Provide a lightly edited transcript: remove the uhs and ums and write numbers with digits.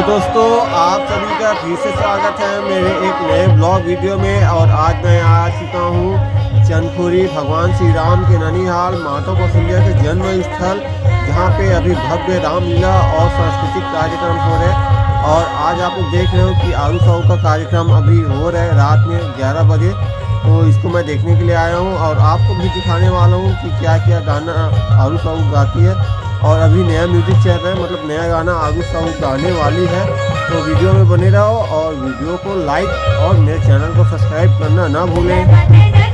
दोस्तों, आप सभी का फिर से स्वागत है मेरे एक नए ब्लॉग वीडियो में। और आज मैं आ चुका हूँ चंदखुरी भगवान श्री राम के ननिहाल माता कौशल्या के जन्म स्थल, जहाँ पे अभी भव्य रामलीला और सांस्कृतिक कार्यक्रम हो रहे। और आज आप लोग देख रहे हो कि आलू साहू का कार्यक्रम अभी हो रहा है रात में 11 बजे। तो इसको मैं देखने के लिए आया हूँ और आपको भी दिखाने वाला हूँ कि क्या क्या गाना आलू साहू गाती है। और अभी नया म्यूजिक चल रहा है, मतलब नया गाना आलू साहू गाने वाली है। तो वीडियो में बने रहो और वीडियो को लाइक और मेरे चैनल को सब्सक्राइब करना ना भूलें।